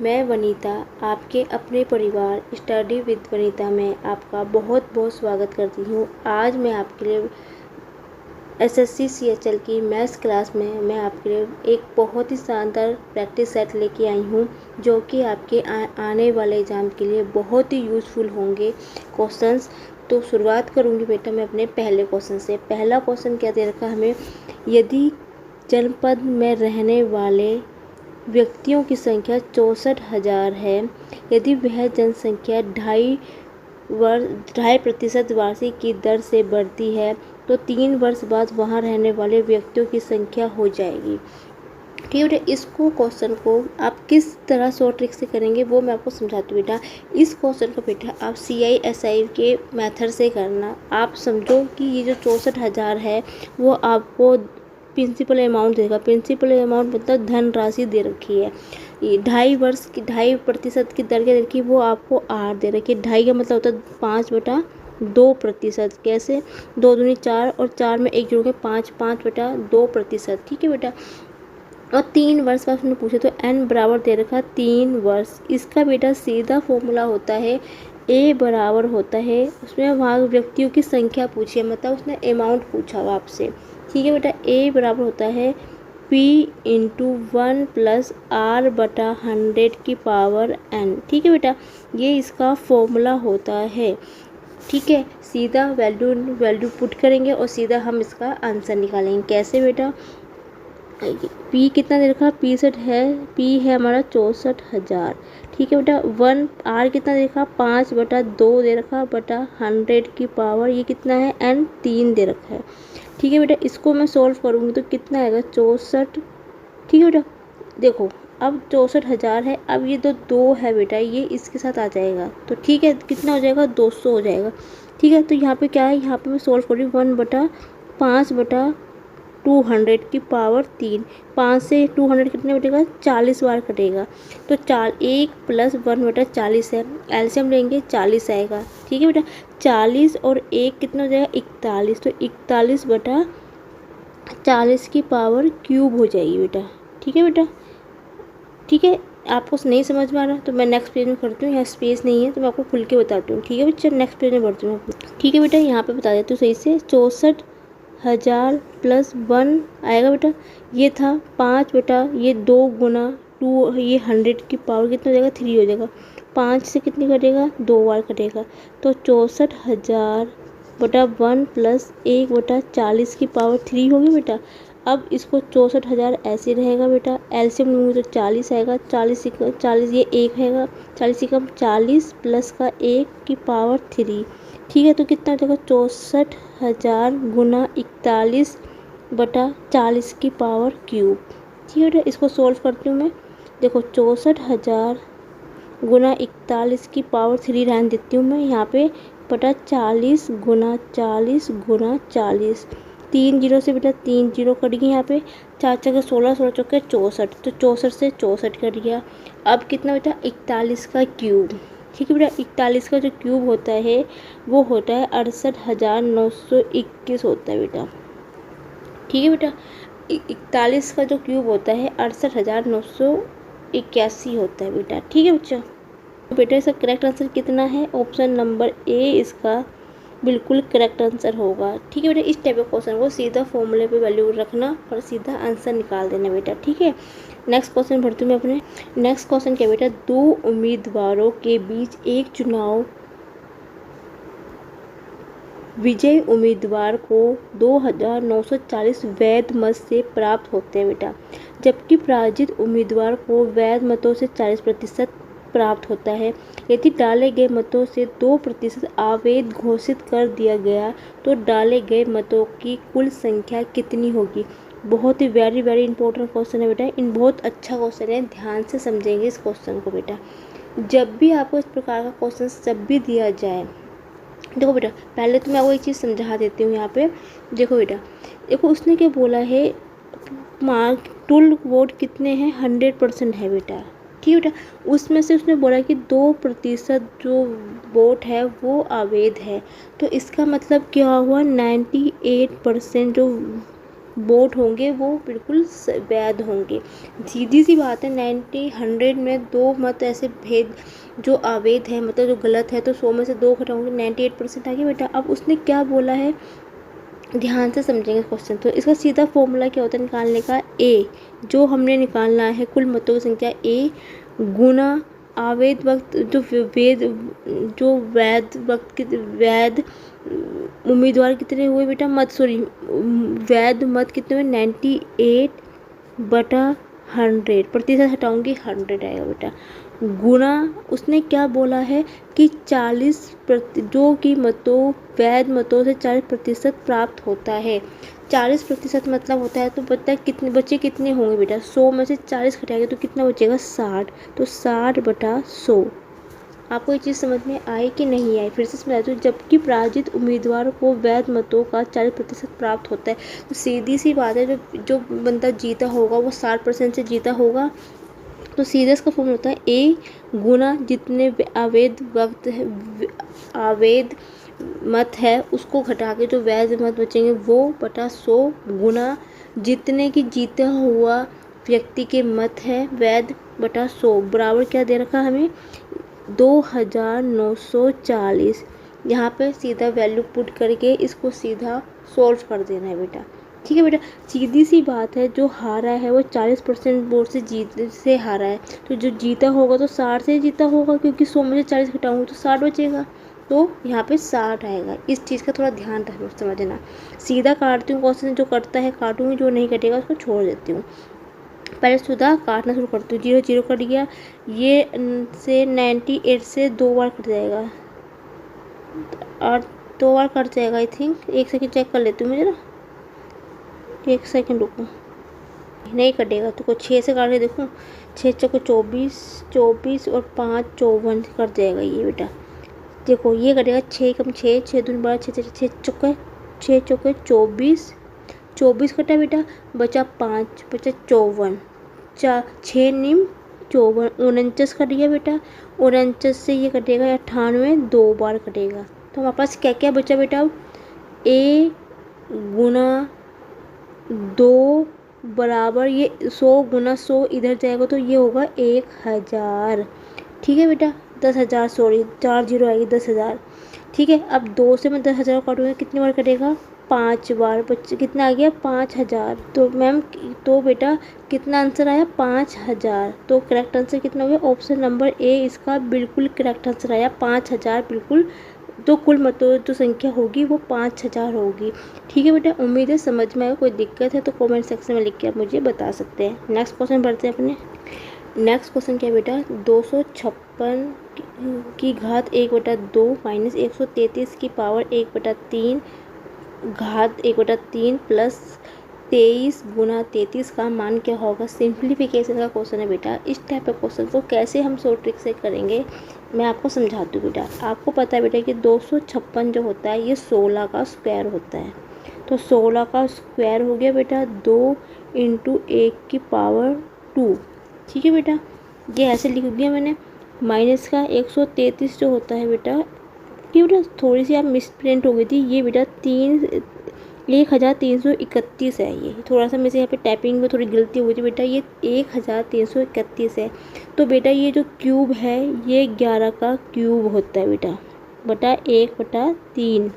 मैं वनीता आपके अपने परिवार स्टडी विद वनीता में आपका बहुत बहुत स्वागत करती हूँ। आज मैं आपके लिए एसएससी सीएचएल की मैथ्स क्लास में मैं आपके लिए एक बहुत ही शानदार प्रैक्टिस सेट लेके आई हूँ, जो कि आपके आने वाले एग्ज़ाम के लिए बहुत ही यूज़फुल होंगे क्वेश्चंस। तो शुरुआत करूँगी बेटा मैं अपने पहले क्वेश्चन से। पहला क्वेश्चन क्या दे रखा हमें, यदि जनपद में रहने वाले व्यक्तियों की संख्या 64,000 है, यदि वह जनसंख्या 2.5% वार्षिक की दर से बढ़ती है तो 3 वर्ष बाद वहां रहने वाले व्यक्तियों की संख्या हो जाएगी। ठीक है बेटा, इसको क्वेश्चन को आप किस तरह शॉर्ट ट्रिक से करेंगे वो मैं आपको समझाती हूँ बेटा। इस क्वेश्चन को बेटा आप CISI के मेथड से करना। आप समझो कि ये जो 64,000 है वो आपको प्रिंसिपल अमाउंट देगा। प्रिंसिपल अमाउंट मतलब धन राशि दे रखी है। ये 2.5% की दर के रखी, वो आपको R दे रखी है। 2.5 का मतलब होता है 5/2%। कैसे, 2 दूनी 4 और 4 में 1 जोड़ के 5/2%। ठीक है बेटा। और 3 वर्ष का उसने पूछे तो n बराबर दे रखा 3 वर्ष। इसका बेटा सीधा फॉर्मूला होता है A बराबर होता है, उसमें वहाँ व्यक्तियों की संख्या पूछी है, मतलब उसने अमाउंट पूछा हुआ आपसे। ठीक है बेटा, A बराबर होता है P इंटू 1 प्लस R बटा 100 की पावर n। ठीक है बेटा, ये इसका फॉर्मूला होता है। ठीक है, सीधा वैल्यू पुट करेंगे और सीधा हम इसका आंसर निकालेंगे। कैसे बेटा, P कितना दे रखा, P है हमारा 64,000। ठीक है बेटा, 1 R कितना दे रखा, 5/2 दे रखा बटा 100 की पावर ये कितना है n 3 दे रखा है। ठीक है बेटा, इसको मैं सॉल्व करूँगी तो कितना आएगा 64। ठीक है बेटा, देखो अब 64,000 है, अब ये 2 है बेटा, ये इसके साथ आ जाएगा तो ठीक है कितना हो जाएगा 200 हो जाएगा। ठीक है, तो यहाँ पे क्या है, यहाँ पे मैं सॉल्व कर रही हूँ 1/5/200 की पावर 3। 5 से 200 कितने बटेगा, 40 बार कटेगा तो 1 + 1/40 है। एलसीएम लेंगे 40 आएगा। ठीक है बेटा, 40 और 1 कितना हो जाएगा 41, तो 41/40 की पावर क्यूब हो जाएगी बेटा। ठीक है बेटा, ठीक है। आपको नहीं समझ में आ रहा तो मैं नेक्स्ट पेज में करती हूँ, यहाँ स्पेस नहीं है तो मैं आपको खुल के बताती हूँ। ठीक है बच्चा, नेक्स्ट पेज में बढ़ती हूँ। ठीक है बेटा, यहाँ पे बता देती हूँ सही से। 64,000 + 1 आएगा बेटा, ये था 5 बेटा, ये 2 गुना 2, ये 100 की पावर कितना हो जाएगा 3 हो जाएगा। 5 से कितनी कटेगा, 2 बार कटेगा तो 64,000 बटा 1 + 1/40 की पावर 3 होगी बेटा। अब इसको 64,000 ऐसे रहेगा बेटा, एलसीएम लूँगी तो 40 आएगा। 40 ये 1 है, 40 से कम 40 प्लस का 1 की पावर 3। ठीक है, तो कितना हो जाएगा 64,000 गुना 41/40 की पावर क्यूब। ठीक है बेटा, इसको सॉल्व करती हूँ मैं। देखो 64,000 गुना 41 की पावर 3 रहने देती हूँ मैं यहाँ पे, बटा 40 गुना 40 गुना 40। 3 जीरो से बेटा 3 जीरो कट गई यहाँ पे, 4 चौके 16, 16 चौके 64, तो 64 से 64 कट गया। अब कितना बेटा 41 का क्यूब। ठीक है बेटा, 41 का जो क्यूब होता है वो होता है 68,921 होता है बेटा। ठीक है बेटा, 41 का जो क्यूब होता है 68,981 होता है बेटा। ठीक है बच्चा, तो बेटा इसका करेक्ट आंसर कितना है, ऑप्शन नंबर ए इसका बिल्कुल करेक्ट आंसर होगा। ठीक है बेटा, इस टाइप के क्वेश्चन को सीधा फॉर्मूले पे वैल्यू रखना और सीधा आंसर निकाल देना बेटा। ठीक है, नेक्स्ट क्वेश्चन भरती हूँ मैं अपने। नेक्स्ट क्वेश्चन क्या बेटा, 2 उम्मीदवारों के बीच एक चुनाव विजयी उम्मीदवार को 2,940 वैध मत से प्राप्त होते हैं बेटा, जबकि पराजित उम्मीदवार को वैध मतों से 40% प्राप्त होता है। यदि डाले गए मतों से 2% अवैध घोषित कर दिया गया तो डाले गए मतों की कुल संख्या कितनी होगी। बहुत ही वेरी इंपॉर्टेंट क्वेश्चन है बेटा, इन बहुत अच्छा क्वेश्चन है, ध्यान से समझेंगे इस क्वेश्चन को बेटा। जब भी आपको इस प्रकार का क्वेश्चन जब भी दिया जाए, देखो बेटा पहले तो मैं आपको एक चीज़ समझा देती हूँ यहाँ पे। देखो बेटा, देखो उसने क्या बोला है, मार्क टुल वोट कितने हैं 100% है बेटा। ठीक है बेटा, उसमें से उसने बोला कि 2% जो वोट है वो अवैध है, तो इसका मतलब क्या हुआ 98% जो बोट होंगे वो बिल्कुल वैध होंगे। सीधी सी बात है। 100 में दो मत ऐसे भेद जो अवैध है, मतलब जो गलत है, तो 100 में से 2 घटाओगे 98% आ गया बेटा। अब उसने क्या बोला है, ध्यान से समझेंगे क्वेश्चन। तो इसका सीधा फॉर्मूला क्या होता है निकालने का, ए, जो हमने निकालना है कुल मतों की संख्या ए गुना अवैध वक्त जो वैध वक्त के वैध उम्मीदवार कितने हुए बेटा, मत सॉरी वैध मत कितने हुए 98/100, प्रतिशत हटाऊंगी 100 आएगा बेटा, गुना उसने क्या बोला है कि 40 जो कि मतों वैध मतों से 40% प्राप्त होता है। 40% मतलब होता है, तो पता कितने बच्चे कितने होंगे बेटा, 100 में से 40 घटाएंगे तो कितना बचेगा 60, तो 60/100। आपको ये चीज़ समझ में आई कि नहीं आई, फिर से समझाती हूँ। जबकि पराजित उम्मीदवार को वैध मतों का 40% प्राप्त होता है, तो सीधी सी बात है, जो बंदा जीता होगा वो 60% से जीता होगा। तो सीधे इसका फॉर्मूला होता है ए गुना जितने अवैध मत है उसको घटा के जो वैध मत बचेंगे वो बटा 100 गुना जितने की जीता हुआ व्यक्ति के मत है वैध बटा 100 बराबर क्या दे रखा हमें 2940। यहाँ पे सीधा वैल्यू पुट करके इसको सीधा सॉल्व कर देना है बेटा। ठीक है बेटा, सीधी सी बात है, जो हारा है वो 40% वोट से हारा है, तो जो जीता होगा तो 60 से जीता होगा, क्योंकि 100 में से 40 घटाऊंगा तो 60 बचेगा, तो यहाँ पे 60 आएगा। इस चीज़ का थोड़ा ध्यान समझना। सीधा काटती हूँ क्वेश्चन, जो कटता है काटूंगी, जो नहीं कटेगा उसको छोड़ देती हूँ। पहले सीधा काटना शुरू करती हूँ। 0 0 कट गया, ये से 98 से 2 बार कट जाएगा और 2 बार कट जाएगा आई थिंक। एक सेकंड चेक कर लेती हूँ मुझे ना, एक सेकंड रुको, नहीं कटेगा तो कुछ 6 से काट के देखूँ। 6 चौको 24, 24 और 5 54 कट जाएगा ये बेटा। देखो ये कटेगा 6 कम 6, 6 दूनी 12, 6 चौके 24, 24 कटा बेटा, बचा 5, बचा 54, 6 निम 54, 49 कट गया बेटा। 49 से ये कटेगा 98, 2 बार कटेगा, तो हमारे पास क्या क्या बचा बेटा, ए गुना 2 बराबर ये 100 गुना 100 इधर जाएगा तो ये होगा 1000। ठीक है बेटा, 10,000 सॉरी 4 0 आएगी 10,000। ठीक है, अब 2 से मैं 10,000 काटूंगा कितनी बार कटेगा 5 बार, बच्चे कितना आ गया 5000। तो मैम तो बेटा कितना आंसर आया 5000। तो करेक्ट आंसर कितना हो गया, ऑप्शन नंबर ए इसका बिल्कुल करेक्ट आंसर आया 5000 बिल्कुल। तो कुल मतों जो संख्या होगी वो 5000 होगी। ठीक है बेटा, उम्मीद है समझ में आया। कोई दिक्कत है तो कमेंट सेक्शन में लिख के आप मुझे बता सकते हैं। नेक्स्ट क्वेश्चन बढ़ते हैं अपने। नेक्स्ट क्वेश्चन क्या है बेटा, 256 की घात 1/2 माइनस 133 की पावर 1/3 घात 1/3 प्लस 23 गुना 33 का मान क्या होगा। सिंप्लीफिकेशन का क्वेश्चन है बेटा। इस टाइप के क्वेश्चन को कैसे हम शॉर्ट ट्रिक से करेंगे मैं आपको समझाती हूँ बेटा। आपको पता है बेटा कि 256 जो होता है ये 16 का स्क्वायर होता है, तो 16 का स्क्वायर हो गया बेटा 2 × 1 की पावर 2। ठीक है बेटा, ये ऐसे लिख दिया मैंने। माइनस का 133 जो होता है बेटा, ये बेटा थोड़ी सी आप मिसप्रिंट हो गई थी, ये बेटा 1331 है। ये थोड़ा सा मेरे यहाँ पे टाइपिंग में थोड़ी गलती हो गई थी बेटा, ये 1331 है। तो बेटा ये जो क्यूब है ये 11 का क्यूब होता है बेटा, बटा 1/3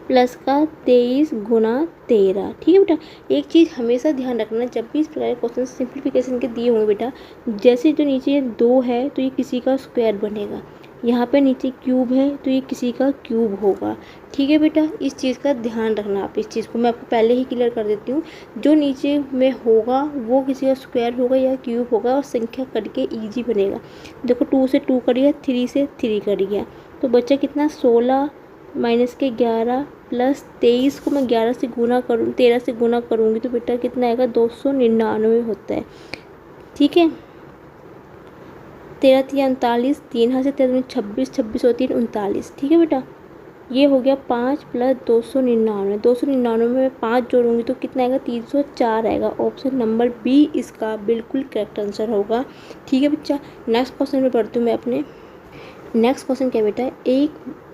प्लस का 23 गुना 13। ठीक है बेटा, एक चीज़ हमेशा ध्यान रखना, जब भी इस प्रकार के क्वेश्चन सिंप्लीफिकेशन के दिए होंगे बेटा, जैसे जो नीचे 2 है तो ये किसी का स्क्वायर बनेगा, यहाँ पे नीचे क्यूब है तो ये किसी का क्यूब होगा। ठीक है बेटा, इस चीज़ का ध्यान रखना आप। इस चीज़ को मैं आपको पहले ही क्लियर कर देती हूँ, जो नीचे में होगा वो किसी का स्क्वायर होगा या क्यूब होगा और संख्या कट के ईजी बनेगा। देखो 2 से 2 कट गया, 3 से 3 कट गया, तो बच्चा कितना 16 माइनस के 11 प्लस 23 को मैं 11 से गुना करूँ 13 से गुना करूँगी तो बेटा कितना आएगा 299 होता है। ठीक है, 13 3 39, 3 हाथ से 13 26, 26 और 3 39। ठीक है बेटा, ये हो गया 5 प्लस 299, 299 में 5 जोड़ूंगी तो कितना आएगा 304 आएगा। ऑप्शन नंबर बी इसका बिल्कुल करेक्ट आंसर होगा। ठीक है बच्चा, नेक्स्ट क्वेश्चन में पढ़ती हूँ मैं अपने। नेक्स्ट क्वेश्चन क्या बेटा, एक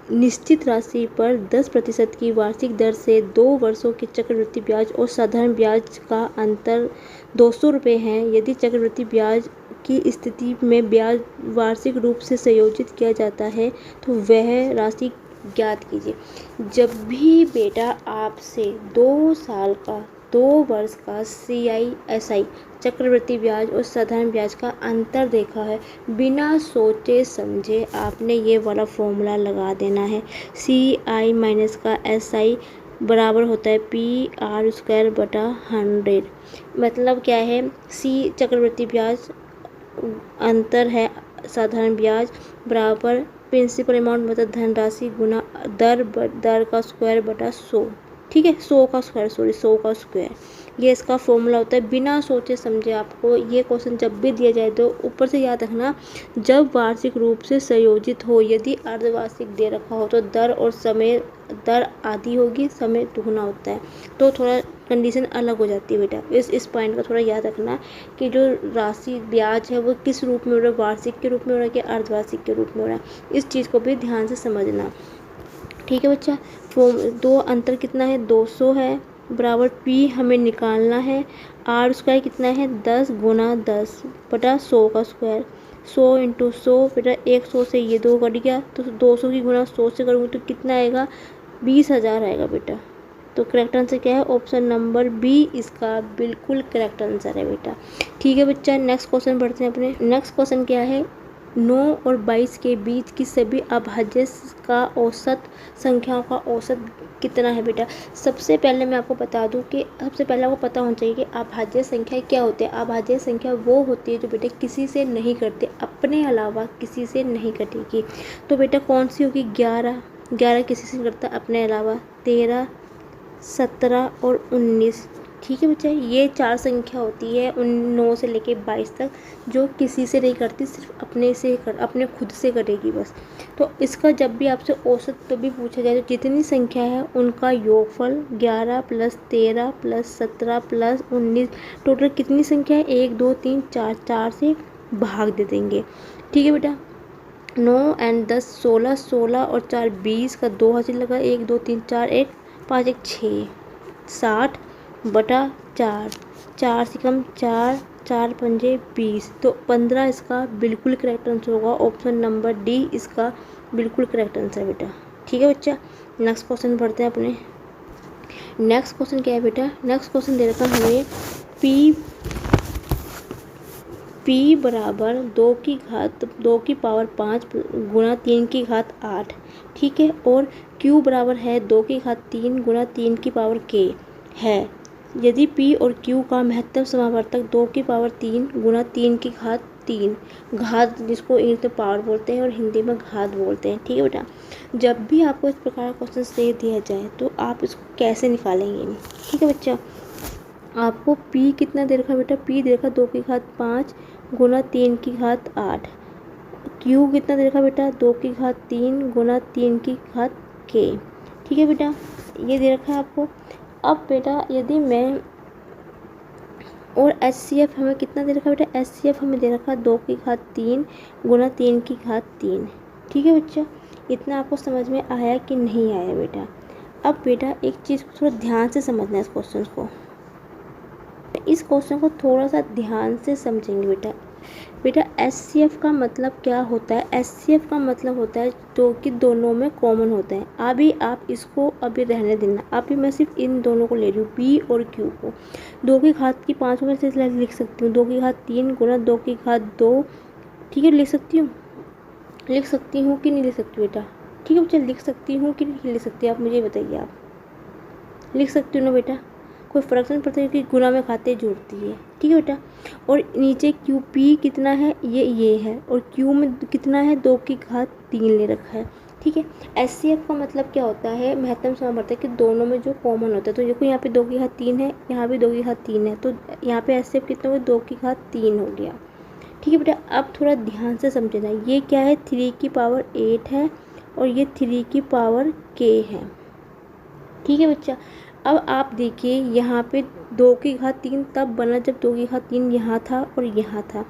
निश्चित राशि पर 10% की वार्षिक दर से 2 वर्षों के चक्रवृद्धि ब्याज और साधारण ब्याज का अंतर 200 रुपये है। यदि चक्रवृद्धि ब्याज की स्थिति में ब्याज वार्षिक रूप से संयोजित किया जाता है तो वह राशि ज्ञात कीजिए। जब भी बेटा आपसे 2 साल का 2 वर्ष का CISI चक्रवृद्धि ब्याज और साधारण ब्याज का अंतर देखा है, बिना सोचे समझे आपने ये वाला फॉर्मूला लगा देना है। CI माइनस का SI बराबर होता है PR² बटा 100। मतलब क्या है, C चक्रवृद्धि ब्याज अंतर है साधारण ब्याज बराबर प्रिंसिपल अमाउंट मतलब धनराशि गुना दर का स्क्वायर बटा 100। ठीक है, 100 का स्क्वायर। ये इसका फॉर्मूला होता है। बिना सोचे समझे आपको ये क्वेश्चन जब भी दिया जाए तो ऊपर से याद रखना, जब वार्षिक रूप से संयोजित हो, यदि अर्धवार्षिक दे रखा हो तो दर और समय, दर आधी होगी, समय दुगुना होता है, तो थोड़ा कंडीशन अलग हो जाती है बेटा। इस पॉइंट का थोड़ा याद रखना कि जो राशि ब्याज है वो किस रूप में हो रहा है, वार्षिक के रूप में हो रहा है कि अर्धवार्षिक के रूप में हो रहा है। इस चीज़ को भी ध्यान से समझना। ठीक है बच्चा, दो अंतर कितना है, 200 है बराबर P हमें निकालना है। R² कितना है, 10 गुना 10 बटा 100 का स्क्वायर। 100 इंटू 100 बेटा 100 से ये 2 कट गया तो 200 की गुना 100 से करूँगी तो कितना आएगा, 20,000 आएगा बेटा। तो करेक्ट आंसर क्या है, ऑप्शन नंबर B इसका बिल्कुल करेक्ट आंसर है बेटा। ठीक है बच्चा, नेक्स्ट क्वेश्चन बढ़ते हैं अपने। नेक्स्ट क्वेश्चन क्या है, 9 और 22 के बीच की सभी अभाज्य का औसत संख्याओं का औसत कितना है बेटा। सबसे पहले मैं आपको बता दूं कि सबसे पहले आपको पता होना चाहिए कि अभाज्य संख्या क्या होती है। अभाज्य संख्या वो होती है जो बेटा किसी से नहीं कटते, अपने अलावा किसी से नहीं कटेगी। तो बेटा कौन सी होगी, 11 किसी से नहीं कटता अपने अलावा, 13, 17 और 19। ठीक है बच्चा, ये 4 संख्या होती है 9 से लेके 22 तक जो किसी से नहीं करती, सिर्फ अपने खुद से कटेगी बस। तो इसका जब भी आपसे औसत तो भी पूछा जाए तो जितनी संख्या है उनका योगफल 11 + 13 + 17 + 19 टोटल कितनी संख्या है, 1 2 3 4, 4 से भाग दे देंगे। ठीक है बेटा, 9 और 10 16, 16 और 4 20 का 2 हासिल लगा, 1 2 3 4 1 5 1 6 60 बटा 4, 4 से कम 4, 4 पंजे 20, तो 15 इसका बिल्कुल करेक्ट आंसर होगा। ऑप्शन नंबर D इसका बिल्कुल करेक्ट आंसर है बेटा। ठीक है बच्चा, नेक्स्ट क्वेश्चन पढ़ते हैं अपने। नेक्स्ट क्वेश्चन क्या है बेटा, नेक्स्ट क्वेश्चन दे रखा हमें P बराबर 2 की पावर 5 गुणा 3 की घात 8। ठीक है, और Q बराबर है 2 की घात 3 गुणा 3 की पावर K है। यदि P और Q का महत्तम समावर्तक 2 की पावर 3 गुणा 3 की घात 3, घात जिसको इंग्लिश में पावर बोलते हैं और हिंदी में घात बोलते हैं। ठीक है बेटा, जब भी आपको इस प्रकार का क्वेश्चन दे दिया जाए तो आप इसको कैसे निकालेंगे। ठीक है बच्चा, आपको P कितना दे रखा बेटा, P दे रखा 2 की घात 5 गुणा 3 की घात 8। Q कितना दे रखा बेटा, 2 की घात 3 गुणा 3 की घात K। ठीक है बेटा, ये दे रखा है आपको। अब बेटा यदि मैं और HCF हमें कितना दे रखा बेटा, HCF हमें दे रखा 2 की घात 3 गुणा 3 की घात 3। ठीक है बच्चा, इतना आपको समझ में आया कि नहीं आया बेटा। अब बेटा एक चीज़ को थोड़ा ध्यान से समझना है, इस क्वेश्चन को थोड़ा सा ध्यान से समझेंगे बेटा। HCF का मतलब क्या होता है, HCF का मतलब होता है जो कि दोनों में कॉमन होता है। अभी आप इसको अभी रहने देना, अभी मैं सिर्फ इन दोनों को ले रही हूँ, P और Q को। 2 की घात की 5 में से लिख सकती हूँ, 2 की घात 3 गुणा 2 की घात 2। ठीक है, लिख सकती हूँ कि नहीं लिख सकती बेटा। ठीक है बच्चा, लिख सकती हूँ कि नहीं लिख सकती, आप मुझे बताइए। आप लिख सकती हो ना बेटा, कोई फर्क नहीं पड़ता कि गुणा में खाते जोड़ती है। ठीक है बेटा, और नीचे QP कितना है, ये है, और Q में कितना है, 2 की घात 3 ले रखा है। ठीक है, HCF का मतलब क्या होता है, महत्तम समावर्तक कि दोनों में जो कॉमन होता है। तो देखो यहाँ पे 2 की घात 3 है, यहाँ भी 2 की घात 3 है, तो यहाँ पे HCF कितना हुआ, 2 की घात 3 हो गया। ठीक है बेटा, अब थोड़ा ध्यान से समझना, ये क्या है, 3 की पावर 8 है और ये 3 की पावर K है। ठीक है बच्चा, अब आप देखिए यहाँ पे 2 की घात 3 तब बना जब 2 की घात 3 यहाँ था और यहाँ था।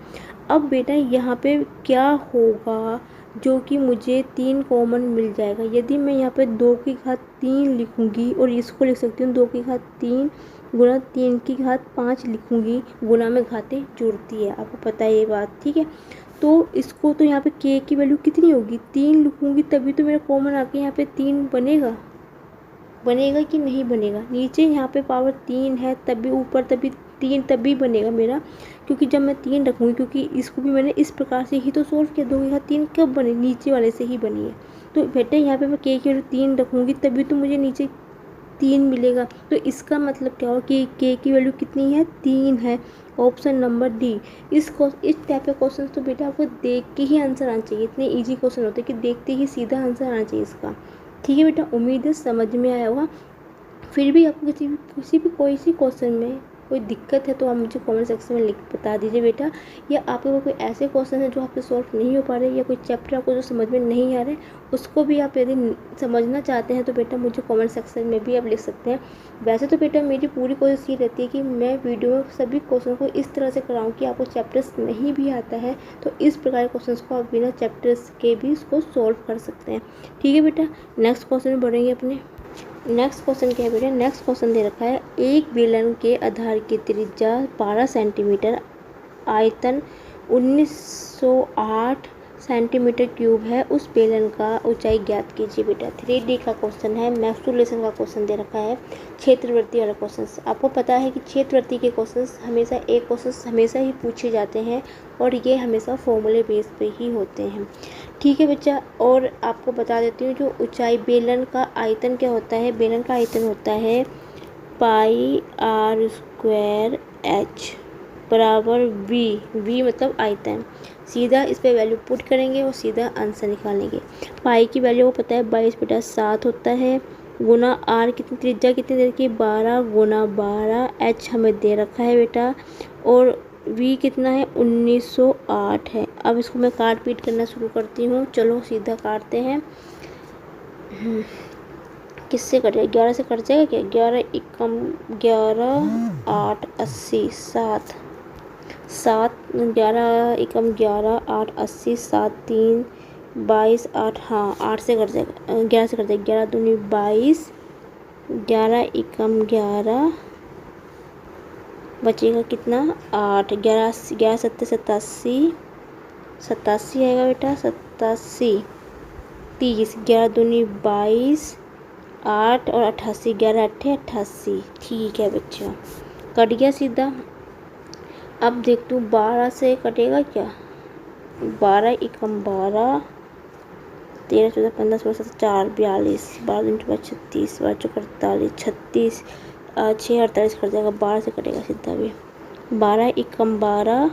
अब बेटा यहाँ पे क्या होगा, जो कि मुझे 3 कॉमन मिल जाएगा। यदि मैं यहाँ पे 2 की घात 3 लिखूँगी और इसको लिख सकती हूँ 2 की घात 3 गुणा 3 की घात 5 लिखूँगी। गुणा में घातें जुड़ती है, आपको पता है ये बात, ठीक है। तो इसको तो यहाँ पे k की वैल्यू कितनी होगी, 3 लिखूँगी तभी तो मेरा कॉमन आके यहाँ पे 3 बनेगा कि नहीं बनेगा। नीचे यहाँ पे पावर 3 है तभी ऊपर तभी 3 तभी बनेगा मेरा, क्योंकि जब मैं 3 रखूँगी, क्योंकि इसको भी मैंने इस प्रकार से ही तो सोल्व किया। 2 की घात 3 कब बने, नीचे वाले से ही बनी है। तो बेटा यहाँ पे मैं k की वैल्यू 3 रखूँगी तभी तो मुझे नीचे 3 मिलेगा। तो इसका मतलब क्या हो कि k की वैल्यू कितनी है, 3 है। Option number D. इस टाइप के क्वेश्चन तो बेटा आपको देख के ही आंसर आना चाहिए। इतने इजी क्वेश्चन होते हैं कि देखते ही सीधा आंसर आना चाहिए इसका, ठीक है बेटा। उम्मीद है समझ में आया होगा। फिर भी आपको किसी भी कोई सी क्वेश्चन में कोई दिक्कत है तो आप मुझे कमेंट सेक्शन में लिख बता दीजिए बेटा। या आपके कोई ऐसे क्वेश्चन है जो आपसे सॉल्व नहीं हो पा रहे, या कोई चैप्टर आपको जो समझ में नहीं आ रहे, उसको भी आप यदि समझना चाहते हैं तो बेटा मुझे कमेंट सेक्शन में भी आप लिख सकते हैं। वैसे तो बेटा मेरी पूरी कोशिश ये रहती है कि मैं वीडियो में सभी क्वेश्चन को इस तरह से कराऊँ कि आपको चैप्टर्स नहीं भी आता है तो इस प्रकार के क्वेश्चन को आप बिना चैप्टर्स के भी इसको सॉल्व कर सकते हैं, ठीक है बेटा। नेक्स्ट क्वेश्चन में बढ़ेंगे अपने। नेक्स्ट क्वेश्चन क्या है बेटा, नेक्स्ट क्वेश्चन दे रखा है एक बेलन के आधार की त्रिज्या 12 सेंटीमीटर, आयतन 1908 सेंटीमीटर क्यूब है, उस बेलन का ऊंचाई ज्ञात कीजिए बेटा। 3D का क्वेश्चन है, मैक्सुलेशन का क्वेश्चन दे रखा है, क्षेत्रवृत्ति वाला क्वेश्चन। आपको पता है कि क्षेत्रवृत्ति के क्वेश्चन हमेशा ही पूछे जाते हैं और ये हमेशा फॉर्मूले बेस पे ही होते हैं, ठीक है बच्चा। और आपको बता देती हूँ जो ऊंचाई, बेलन का आयतन क्या होता है, बेलन का आयतन होता है पाई r स्क्वायर h बराबर v मतलब आयतन। सीधा इस पे वैल्यू पुट करेंगे और सीधा आंसर निकालेंगे। पाई की वैल्यू को पता है 22/7 होता है, गुना r कितनी, त्रिज्या कितनी दे रखी है 12 गुना 12, h हमें दे रखा है बेटा, और v कितना है 1908 है। अब इसको मैं काट पीट करना शुरू करती हूँ, चलो सीधा काटते हैं। किससे कटेगा, 11 से कट जाएगा क्या, 11 एकम 11 8 80 7 11 एकम 11 8 80 7 3 22 8, हाँ 8 से कट जाएगा, 11 से कट जाएगा, 11 दूनी 22, 11 एकम 11 बचेगा कितना 8, 11 सत्ते 87 आएगा बेटा, 87 30, 11 दूनी 22 8 और 88, 11 अट्ठे 88, ठीक है बच्चा कट गया सीधा। अब देख तू 12 से कटेगा क्या, 12 एकम 12, 13 14 15 16 17 4 42, 12 36, 12 चौक 48, 36 6 48 कट जाएगा, 12 से कटेगा सीधा भी। 12 एकम 12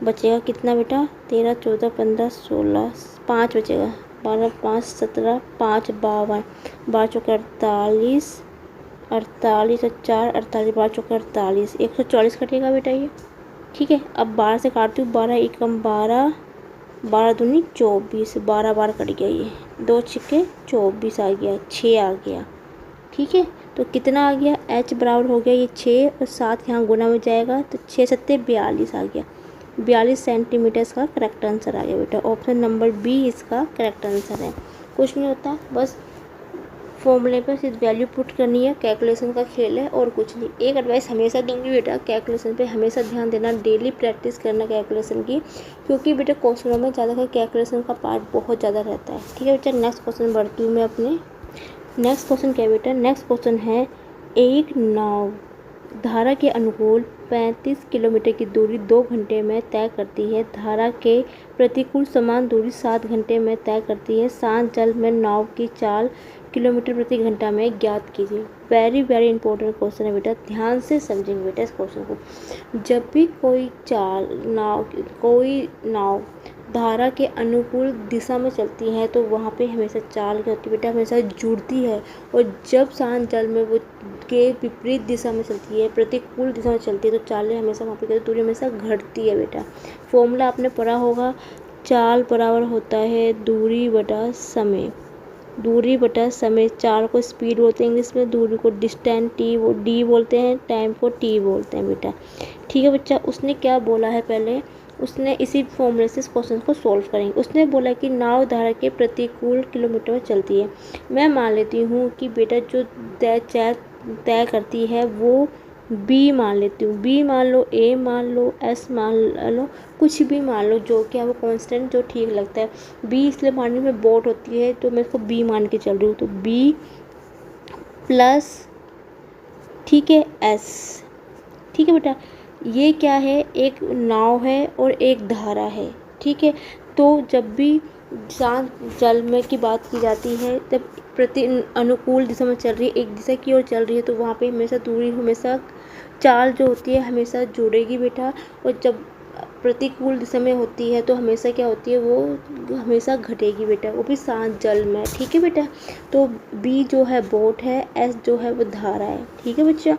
बचेगा कितना बेटा, 13 14 15 16 5 बचेगा, 12 5 17 5 52, 12 चौक 48 48 और 4 48, 12 चौक 48, 140 कटेगा बेटा ये, ठीक है। अब 12 से काटती हूँ, 12 एकम 12, 12 दूनी 24, 12 बार कट गया, ये 2 छिक्के 24 आ गया, 6 आ गया, ठीक है। तो कितना आ गया, h बराबर हो गया ये 6 और 7 यहाँ गुना में जाएगा तो 6 सत्ते 42 आ गया, 42 सेंटीमीटर इसका करेक्ट आंसर आ गया बेटा। ऑप्शन नंबर बी इसका करेक्ट आंसर है। कुछ नहीं होता, बस फॉर्मूले पर सिर्फ वैल्यू पुट करनी है, कैलकुलेशन का खेल है और कुछ नहीं। एक एडवाइस हमेशा दूंगी बेटा, कैलकुलेशन पे हमेशा ध्यान देना, डेली प्रैक्टिस करना कैलकुलेशन की, क्योंकि बेटा क्वेश्चनों में ज़्यादातर कैलकुलेशन का पार्ट बहुत ज़्यादा रहता है, ठीक है बेटा। नेक्स्ट क्वेश्चन बढ़ती हूँ मैं अपने। नेक्स्ट क्वेश्चन क्या है बेटा, नेक्स्ट क्वेश्चन है एक नाव धारा के अनुकूल 35 किलोमीटर की दूरी 2 घंटे में तय करती है, धारा के प्रतिकूल समान दूरी 7 घंटे में तय करती है, शांत जल में नाव की चाल किलोमीटर प्रति घंटा में ज्ञात कीजिए। वेरी वेरी इंपॉर्टेंट क्वेश्चन है बेटा, ध्यान से समझेंगे बेटा इस क्वेश्चन को। जब भी कोई नाव धारा के अनुकूल दिशा में चलती है तो वहाँ पे हमेशा चाल क्या होती है बेटा, हमेशा जुड़ती है। और जब शांत जल में वो के विपरीत दिशा में चलती है, प्रतिकूल दिशा में चलती है, तो चालें हमेशा वहाँ पे दूरी हमेशा घटती है बेटा। फॉर्मूला आपने पढ़ा होगा, चाल बराबर होता है दूरी बटा समय, दूरी बटा समय। चाल को स्पीड बोलते हैं इंग्लिश में, दूरी को डिस्टेंस डी बोलते हैं, टाइम को टी बोलते हैं बेटा, ठीक है बच्चा। उसने क्या बोला है पहले उसने इसी फॉर्मूले से इस क्वेश्चन को सॉल्व करेंगे। उसने बोला कि नाव धारा के प्रतिकूल किलोमीटर में चलती है। मैं मान लेती हूँ कि बेटा जो तय करती है वो बी मान लेती हूँ। बी मान लो, ए मान लो, एस मान लो, कुछ भी मान लो जो कि वो कांस्टेंट जो ठीक लगता है। बी इसलिए मानने में बोट होती है तो मैं इसको बी मान के चल रही हूँ। तो बी प्लस, ठीक है, एस। ठीक है बेटा, ये क्या है, एक नाव है और एक धारा है। ठीक है, तो जब भी शांत जल में की बात की जाती है, जब प्रति अनुकूल दिशा में चल रही है, एक दिशा की ओर चल रही है, तो वहाँ पे हमेशा दूरी, हमेशा चाल जो होती है हमेशा जुड़ेगी बेटा। और जब प्रतिकूल दिशा में होती है तो हमेशा क्या होती है, वो हमेशा घटेगी बेटा, वो भी शांत जल में। ठीक है बेटा, तो बी जो है बोट है, एस जो है वो धारा है। ठीक है बच्चा,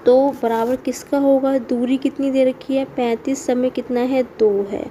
तो बराबर किसका होगा, दूरी कितनी दे रखी है 35, समय कितना है 2 है।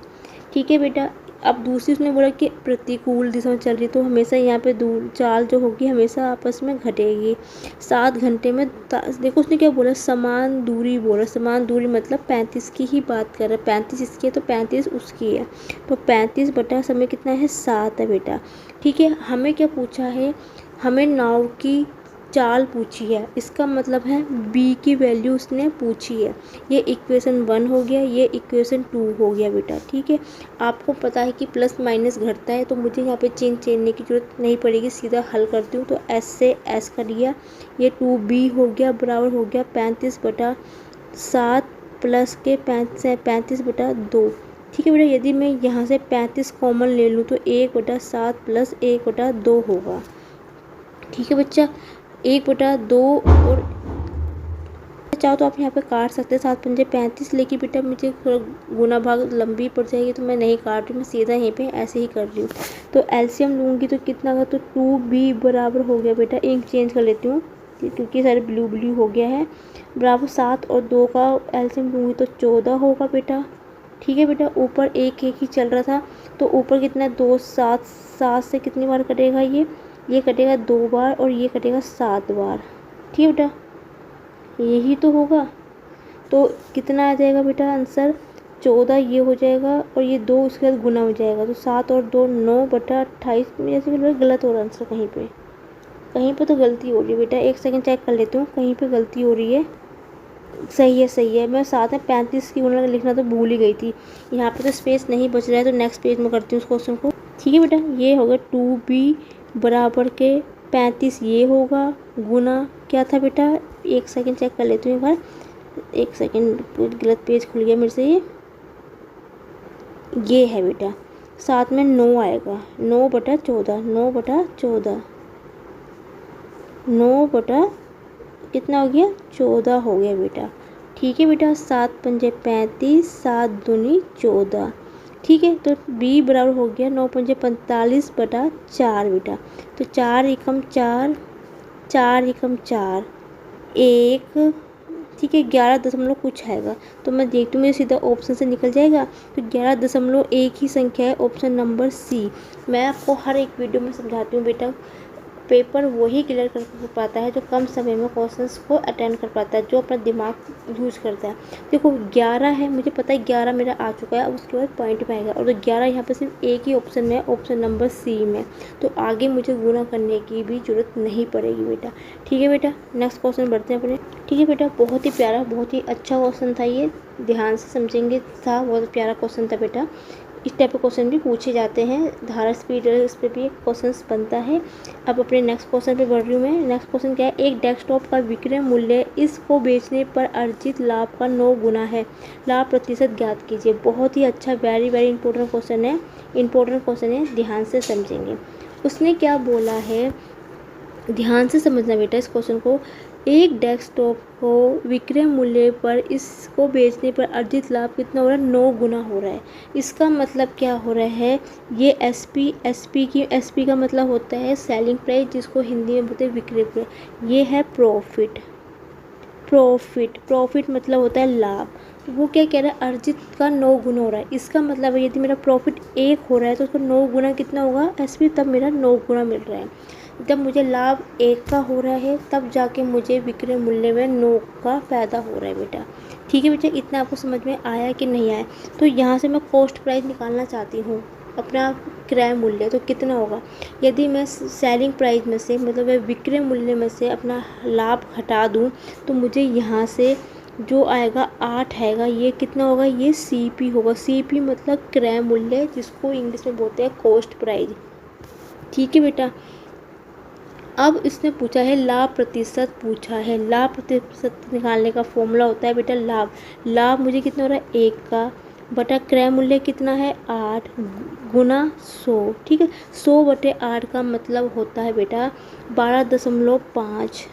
ठीक है बेटा, अब दूसरी उसने बोला कि प्रतिकूल दिशा में चल रही है तो हमेशा यहाँ पे दूर चाल जो होगी हमेशा आपस में घटेगी। 7 घंटे में देखो उसने क्या बोला, समान दूरी बोला। समान दूरी मतलब 35 की ही बात कर रहा है, 35 इसकी है तो 35 उसकी है। तो 35 बटा समय कितना है 7 है बेटा। ठीक है, हमें क्या पूछा है, हमें नाव की चाल पूछी है, इसका मतलब है बी की वैल्यू उसने पूछी है। ये इक्वेशन 1 हो गया, ये इक्वेशन 2 हो गया बेटा। ठीक है, आपको पता है कि प्लस माइनस घटता है तो मुझे यहाँ पे चेंज करने की जरूरत नहीं पड़ेगी, सीधा हल करती हूँ। तो एस से एस कर लिया, ये 2b हो गया, बराबर हो गया 35 बटा 7 प्लस के 35 बटा 2। ठीक है बेटा, यदि मैं यहाँ से 35 कॉमन ले लूँ तो 1 बटा 7 प्लस 1 बटा 2 होगा। ठीक है बच्चा, 1 बटा 2, और चाहो तो आप यहाँ पे काट सकते हैं, 7 पंजे 35, लेकिन बेटा मुझे थोड़ा गुना भाग लंबी पड़ जाएगी तो मैं नहीं काट रही, मैं सीधा यहीं पे ऐसे ही कर रही हूँ। तो एलसीएम लूँगी तो कितना होगा, तो 2b बराबर हो गया बेटा, इंक चेंज कर लेती हूँ क्योंकि सारे ब्लू ब्लू हो गया है, बराबर 7 और 2 का एलसीएम लूँगी तो 14 होगा बेटा। ठीक है बेटा, ऊपर 1 1 ही चल रहा था तो ऊपर कितना 2, 7, 7 से कितनी बार कटेगा, ये कटेगा 2 बार और ये कटेगा 7 बार। ठीक है बेटा, यही तो होगा। तो कितना आ जाएगा बेटा आंसर, 14 ये हो जाएगा और ये 2 उसके साथ गुना हो जाएगा, तो 7 और 2 9 बटा 28। में ऐसे गलत हो रहा आंसर, कहीं पे तो गलती हो रही है बेटा, 1 सेकंड चेक कर लेती हूँ, कहीं पे गलती हो रही है। सही है, मैं साथ में 35 की गुना लिखना तो भूल ही गई थी, यहाँ पे तो स्पेस नहीं बच रहा है, तो नेक्स्ट पेज में करती हूँ उस क्वेश्चन को। ठीक है बेटा, ये होगा 2b बराबर के 35, ये होगा गुना क्या था बेटा, 1 सेकंड चेक कर लेती हूँ एक बार, 1 सेकंड, गलत पेज खुल गया मेरे से। ये है बेटा, साथ में 9 आएगा, 9 बटा 14, 9 बटा 14, 9 बटा कितना हो गया 14 हो गया बेटा। ठीक है बेटा, 7 पंजे 35, 7 दूनी 14। ठीक है, तो b बराबर हो गया 9 पंजे 45 बटा 4 बेटा। तो 4 एकम 4, 4 एकम 4, 1, ठीक है, 11 दशमलव कुछ आएगा। तो मैं देखती हूँ मुझे सीधा ऑप्शन से निकल जाएगा, तो 11.1 ही संख्या है, ऑप्शन नंबर सी। मैं आपको हर एक वीडियो में समझाती हूँ बेटा, पेपर वही क्लियर कर पाता है जो कम समय में क्वेश्चंस को अटेंड कर पाता है, जो अपना दिमाग यूज करता है। देखो 11 है, मुझे पता है 11 मेरा आ चुका है, अब उसके बाद पॉइंट में आएगा, और तो 11 यहाँ पे सिर्फ एक ही ऑप्शन में है, ऑप्शन नंबर सी में, तो आगे मुझे गुना करने की भी जरूरत नहीं पड़ेगी बेटा। ठीक है बेटा, नेक्स्ट क्वेश्चन बढ़ते हैं अपने। ठीक है बेटा, बहुत ही प्यारा, बहुत ही अच्छा क्वेश्चन था ये, ध्यान से समझेंगे, था बहुत प्यारा क्वेश्चन था बेटा। इस टाइप के क्वेश्चन भी पूछे जाते हैं, धारा स्पीड इस पर भी क्वेश्चन बनता है। अब अपने नेक्स्ट क्वेश्चन पे बढ़ रही हूँ मैं। नेक्स्ट क्वेश्चन क्या है, एक डेस्कटॉप का विक्रय मूल्य इसको बेचने पर अर्जित लाभ का 9 गुना है, लाभ प्रतिशत ज्ञात कीजिए। बहुत ही अच्छा, वेरी वेरी इंपॉर्टेंट क्वेश्चन है, ध्यान से समझेंगे। उसने क्या बोला है, ध्यान से समझना बेटा इस क्वेश्चन को। एक डेस्कटॉप को विक्रय मूल्य पर इसको बेचने पर अर्जित लाभ कितना हो रहा है, 9 गुना हो रहा है। इसका मतलब क्या हो रहा है, ये एसपी का मतलब होता है सेलिंग प्राइस, जिसको हिंदी में बोलते हैं विक्रय प्राइस। ये है प्रॉफिट मतलब होता है लाभ। वो क्या कह रहा है, अर्जित का 9 गुना हो रहा है। इसका मतलब है यदि मेरा प्रॉफिट 1 हो रहा है तो उसका 9 गुना कितना होगा एसपी, तब मेरा 9 गुना मिल रहा है। जब मुझे लाभ 1 का हो रहा है तब जाके मुझे विक्रय मूल्य में 9 का फ़ायदा हो रहा है बेटा। ठीक है बेटा, इतना आपको समझ में आया कि नहीं आया? तो यहाँ से मैं कॉस्ट प्राइस निकालना चाहती हूँ अपना क्रय मूल्य, तो कितना होगा? यदि मैं सेलिंग प्राइस में से मतलब विक्रय मूल्य में से अपना लाभ हटा दूँ तो मुझे यहाँ से जो आएगा 8 आएगा। ये कितना होगा? ये CP होगा। CP मतलब क्रय मूल्य, जिसको इंग्लिश में बोलते हैं कॉस्ट प्राइस। ठीक है बेटा, अब इसने पूछा है लाभ प्रतिशत पूछा है। लाभ प्रतिशत निकालने का फॉर्मूला होता है बेटा लाभ मुझे कितना हो रहा है? 1 का बटा क्रय मूल्य कितना है? 8 गुना 100। ठीक है, 100 बटे 8 का मतलब होता है बेटा 12.5।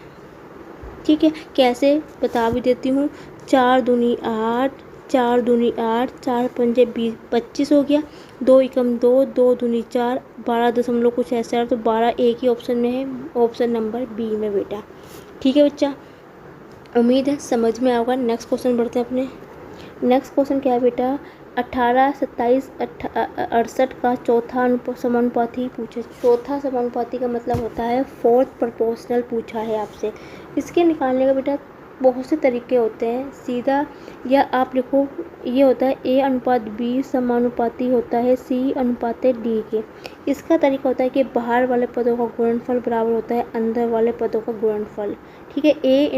ठीक है, कैसे बता भी देती हूँ। 4 दूनी 8, 4 दूनी 8, 4 पंजे 20, 25 हो गया। 2 एकम 2, 2 दूनी 4, 12 दशमलव कुछ ऐसा है, तो 12 एक ही ऑप्शन में है, ऑप्शन नंबर बी में बेटा। ठीक है बच्चा, उम्मीद है समझ में आएगा। नेक्स्ट क्वेश्चन बढ़ते हैं अपने। नेक्स्ट क्वेश्चन क्या है बेटा? 18, 27, 68 का चौथा समानुपाती पूछे। चौथा समानुपाती का मतलब होता है फोर्थ प्रोपोर्शनल पूछा है आपसे। इसके निकालने का बेटा बहुत से तरीके होते हैं। सीधा या आप लिखो, ये होता है A/B समानुपाती होता है C/D के। इसका तरीका होता है कि बाहर वाले पदों का गुणनफल बराबर होता है अंदर वाले पदों का गुणनफल। ठीक है, A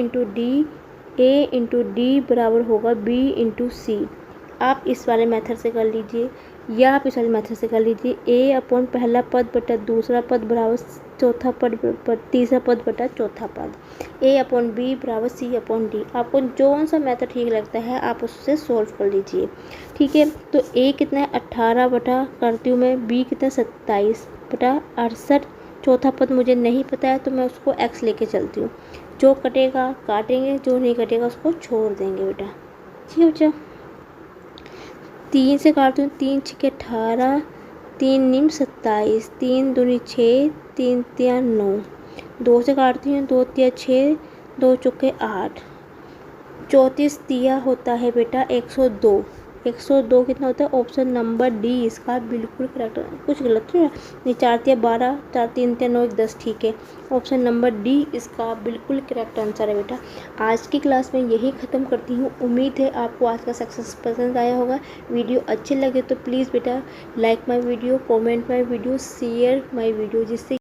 इंटू डी बराबर होगा B/C। आप इस वाले मेथड से कर लीजिए या आप इस वाले मेथड से कर लीजिए। A अपॉन पहला पद बटा दूसरा पद बराबर चौथा पद तीसरा पद बटा चौथा पद। A अपॉन B बराबर C अपॉन D। आपको जो सा मेथड ठीक लगता है आप उससे सोल्व कर लीजिए। ठीक है, तो A कितना है? 18 बटा करती हूँ मैं, B कितना 27 बटा 68। चौथा पद मुझे नहीं पता है तो मैं उसको x लेके चलती हूँ। जो कटेगा काटेंगे, जो नहीं कटेगा उसको छोड़ देंगे बेटा। ठीक है बच्चा, 3 से काटती हूँ, 3 छक्के 18, 3 नीम 27, 3 दूनी 6, 3 तिया 9। 2 से काटती हूँ, 2 तिया 6, 2 चौके 8, 34 तिया होता है बेटा 102। 102 कितना होता है? ऑप्शन नंबर डी इसका बिल्कुल करेक्ट। कुछ गलत नहीं, 4 तिया 12, 4 3 तिया 9, 10। ठीक है, ऑप्शन नंबर डी इसका बिल्कुल करेक्ट आंसर है बेटा। आज की क्लास में यही ख़त्म करती हूँ। उम्मीद है आपको आज का सक्सेस पसंद आया होगा। वीडियो अच्छे लगे तो प्लीज़ बेटा like my video, comment my video, share my video, जिससे